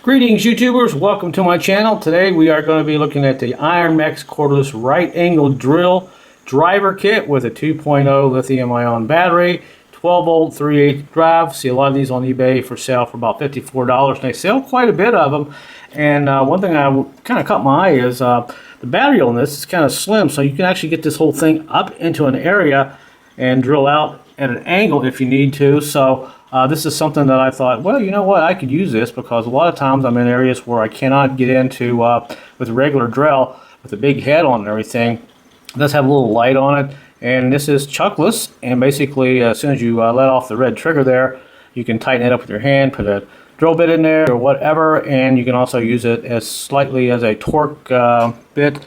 Greetings YouTubers, welcome to my channel. Today we are going to be looking at the IRONMAX Cordless right angle drill driver kit with a 2.0 lithium ion battery, 12 volt 3/8 drive. See a lot of these on eBay for sale for about $54 and they sell quite a bit of them. And one thing I kind of caught my eye is the battery on this is kind of slim, so you can actually get this whole thing up into an area and drill out at an angle if you need to. So this is something that I thought, well, you know what, I could use this because a lot of times I'm in areas where I cannot get into with a regular drill with a big head on and everything. It does have a little light on it, and this is chuckless, and basically as soon as you let off the red trigger there, you can tighten it up with your hand, put a drill bit in there or whatever, and you can also use it as slightly as a torque bit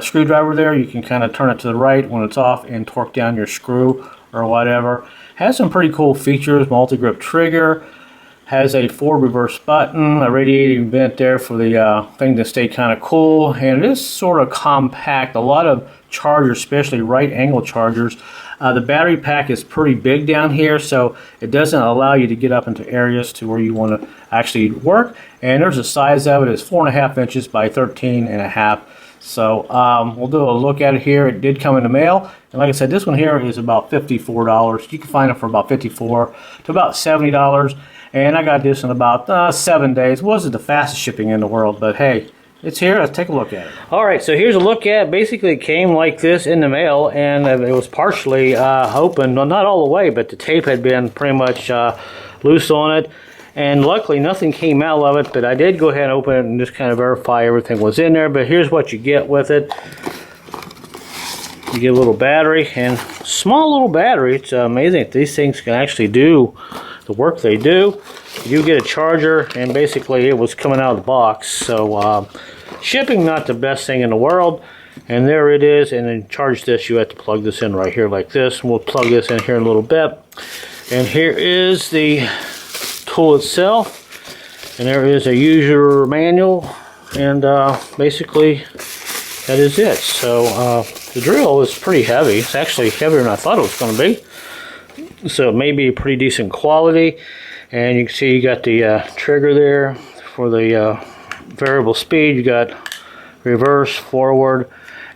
screwdriver there. You can kind of turn it to the right when it's off and torque down your screw or whatever. Has some pretty cool features, multi-grip trigger, has a forward reverse button, a radiating vent there for the thing to stay kind of cool, and it is sort of compact. A lot of chargers, especially right angle chargers, the battery pack is pretty big down here, so it doesn't allow you to get up into areas to where you want to actually work. And there's a size of it, it's 4.5 inches by 13.5. So we'll do a look at it here. It did come in the mail, and like I said, this one here is about $54. You can find it for about $54 to about $70, and I got this in about 7 days. It wasn't the fastest shipping in the world, but hey, it's here. Let's take a look at it. Alright, so here's a look at it. Basically it came like this in the mail, and it was partially open. Well, not all the way, but the tape had been pretty much loose on it. And luckily nothing came out of it, but I did go ahead and open it and just kind of verify everything was in there. But here's what you get with it. You get a little battery, and small little battery. It's amazing if these things can actually do the work they do. You get a charger, and basically it was coming out of the box. So shipping, not the best thing in the world. And there it is. And then charge this, you have to plug this in right here like this. And we'll plug this in here in a little bit. And here is the tool itself, and there is a user manual, and basically that is it. So the drill is pretty heavy. It's actually heavier than I thought it was going to be, so it may be pretty decent quality. And you can see you got the trigger there for the variable speed. You got reverse, forward,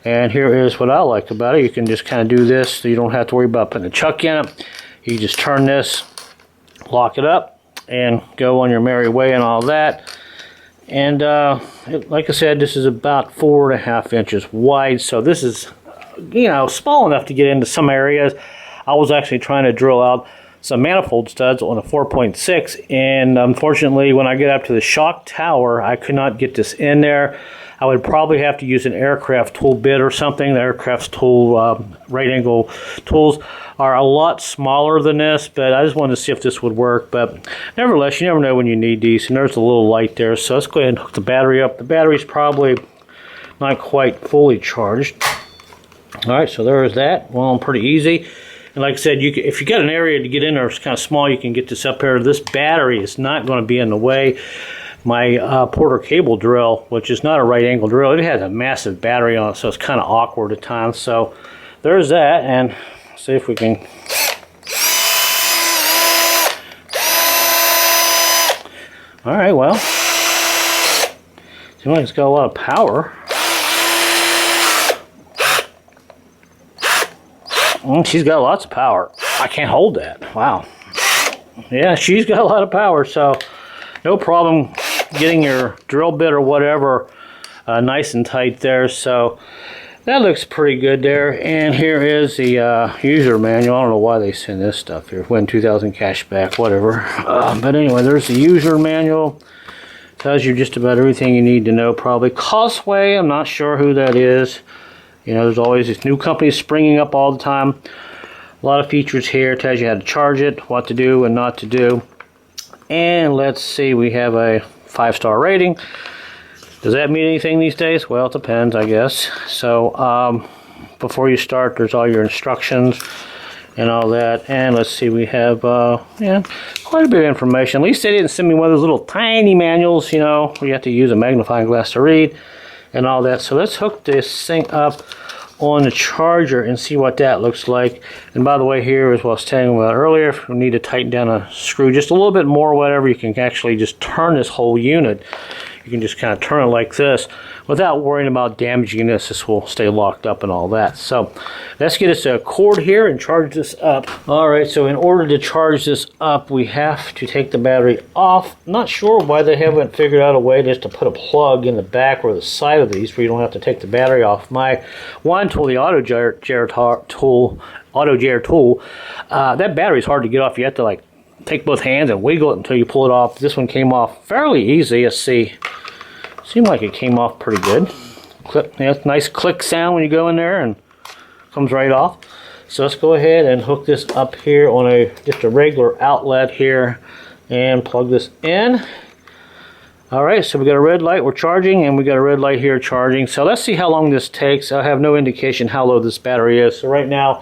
and here is what I like about it. You can just kind of do this, so you don't have to worry about putting a chuck in it. You just turn this, lock it up, and go on your merry way and all that. And like I said, this is about 4.5 inches wide, so this is, you know, small enough to get into some areas. I was actually trying to drill out some manifold studs on a 4.6, and unfortunately when I get up to the shock tower, I could not get this in there. I would probably have to use an aircraft tool bit or something. The aircraft tool, right angle tools are a lot smaller than this, but I just wanted to see if this would work. But nevertheless, you never know when you need these, and there's a little light there. So let's go ahead and hook the battery up. The battery's probably not quite fully charged. All right, so there is that. Well, pretty easy. And like I said, if you got an area to get in there, it's kind of small, you can get this up here. This battery is not going to be in the way. My Porter cable drill, which is not a right angle drill, it has a massive battery on it, so it's kind of awkward at times. So there's that, and see if we can. All right, well, seems like it's got a lot of power. She's got lots of power. I can't hold that. Wow. Yeah, she's got a lot of power, so no problem getting your drill bit or whatever nice and tight there. So that looks pretty good there. And here is the user manual. I don't know why they send this stuff here. Win 2,000 cash back, whatever. But anyway, there's the user manual. Tells you just about everything you need to know. Probably Cosway. I'm not sure who that is. You know, there's always these new companies springing up all the time. A lot of features here. Tells you how to charge it, what to do and not to do. And let's see, we have a 5-star rating. Does that mean anything these days? Well, it depends, I guess. So before you start, there's all your instructions and all that. And let's see, we have yeah, quite a bit of information. At least they didn't send me one of those little tiny manuals, you know, where you have to use a magnifying glass to read and all that. So let's hook this thing up on the charger and see what that looks like. And by the way, here is what I was telling you about earlier, if you need to tighten down a screw just a little bit more or whatever, you can actually just turn this whole unit. You can just kind of turn it like this without worrying about damaging this. This will stay locked up and all that. So let's get us a cord here and charge this up. Alright, so in order to charge this up, we have to take the battery off. Not sure why they haven't figured out a way just to put a plug in the back or the side of these where you don't have to take the battery off. My wine tool, the auto jar tool, that battery is hard to get off. You have to like take both hands and wiggle it until you pull it off. This one came off fairly easy. Let's see. Seemed like it came off pretty good. Clip, yeah, nice click sound when you go in there and comes right off. So let's go ahead and hook this up here on just a regular outlet here and plug this in. Alright, so we got a red light, we're charging, and we got a red light here charging. So let's see how long this takes. I have no indication how low this battery is. So right now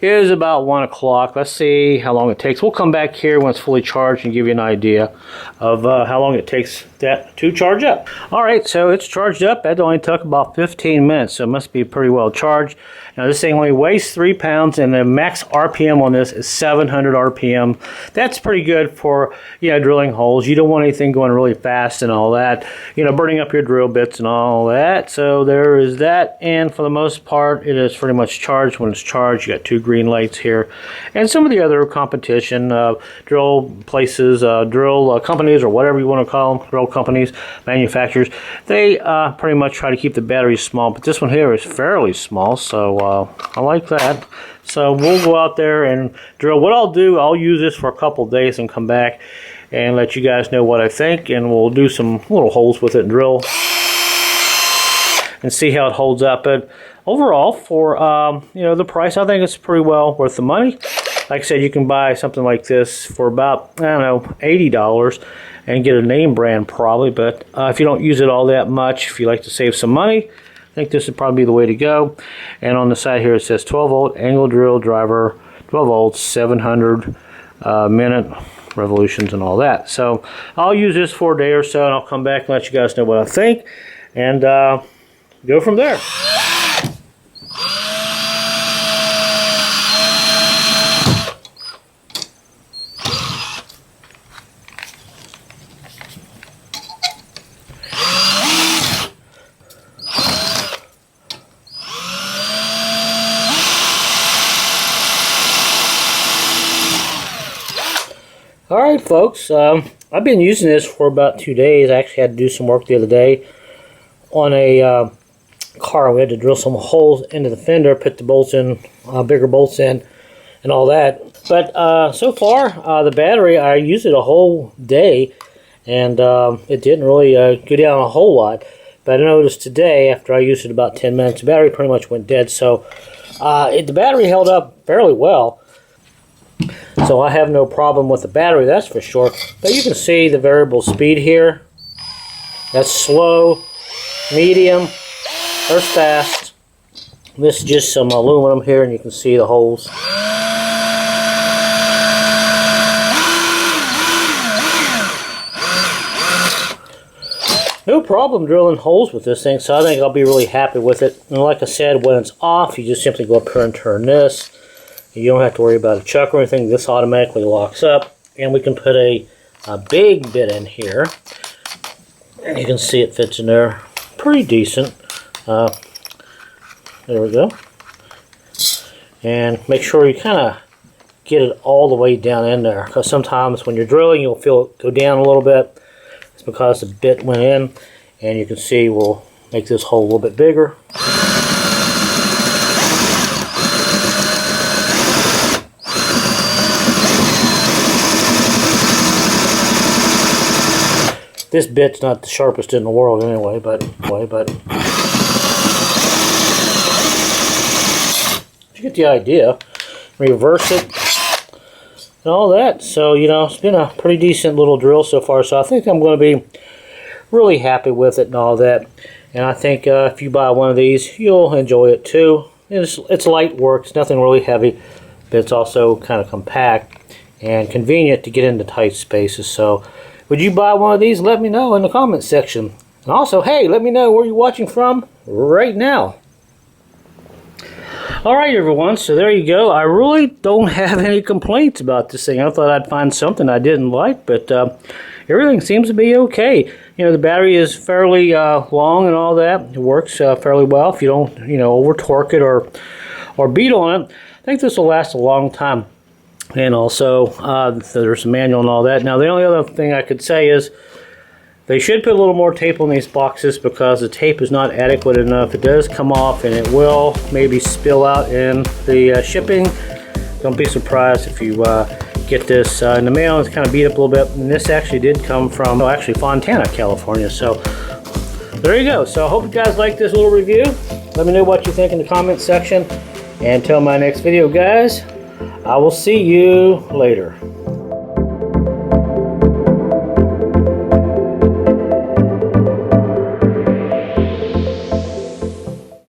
it is about 1 o'clock. Let's see how long it takes. We'll come back here when it's fully charged and give you an idea of how long it takes that to charge up. Alright, so it's charged up. That only took about 15 minutes, so it must be pretty well charged. Now this thing only weighs 3 pounds, and the max RPM on this is 700 RPM. That's pretty good for, you know, drilling holes. You don't want anything going really fast and all that, you know, burning up your drill bits and all that. So there is that, and for the most part it is pretty much charged. When it's charged, you got 2 green lights here, and some of the other competition drill places, drill companies, or whatever you want to call them, drill companies, manufacturers, they pretty much try to keep the batteries small, but this one here is fairly small, so I like that. So we'll go out there and drill. What I'll do, I'll use this for a couple days and come back and let you guys know what I think, and we'll do some little holes with it and drill and see how it holds up. But overall, for you know, the price, I think it's pretty well worth the money. Like I said, you can buy something like this for about, I don't know, $80 and get a name brand probably. But if you don't use it all that much, if you like to save some money, I think this would probably be the way to go. And on the side here it says 12 volt angle drill driver, 12 volts, 700 minute revolutions and all that. So I'll use this for a day or so, and I'll come back and let you guys know what I think, and go from there. Alright folks, I've been using this for about 2 days. I actually had to do some work the other day on a car. We had to drill some holes into the fender, put the bolts in, bigger bolts in, and all that. But so far, the battery, I used it a whole day, and it didn't really go down a whole lot. But I noticed today, after I used it about 10 minutes, the battery pretty much went dead. So the battery held up fairly well. So I have no problem with the battery, that's for sure. But you can see the variable speed here. That's slow, medium, or fast. This is just some aluminum here, and you can see the holes. No problem drilling holes with this thing, so I think I'll be really happy with it. And like I said, when it's off, you just simply go up here and turn this. You don't have to worry about a chuck or anything. This automatically locks up, and we can put a big bit in here. And you can see it fits in there pretty decent. There we go. And make sure you kind of get it all the way down in there, because sometimes when you're drilling, you'll feel it go down a little bit. It's because the bit went in, and you can see we'll make this hole a little bit bigger. This bit's not the sharpest in the world anyway, but you get the idea. Reverse it and all that. So, you know, it's been a pretty decent little drill so far. So I think I'm going to be really happy with it and all that. And I think if you buy one of these, you'll enjoy it too. It's light work. It's nothing really heavy, but it's also kind of compact and convenient to get into tight spaces. So would you buy one of these? Let me know in the comments section. And also, hey, let me know where you're watching from right now. Alright everyone, so there you go. I really don't have any complaints about this thing. I thought I'd find something I didn't like, but everything seems to be okay. You know, the battery is fairly long and all that. It works fairly well if you don't, over torque it or beat on it. I think this will last a long time. And also, there's a manual and all that. Now, the only other thing I could say is they should put a little more tape on these boxes because the tape is not adequate enough. It does come off and it will maybe spill out in the shipping. Don't be surprised if you get this in the mail. It's kind of beat up a little bit. And this actually did come from, actually Fontana, California. So there you go. So I hope you guys like this little review. Let me know what you think in the comments section. And until my next video, guys, I will see you later.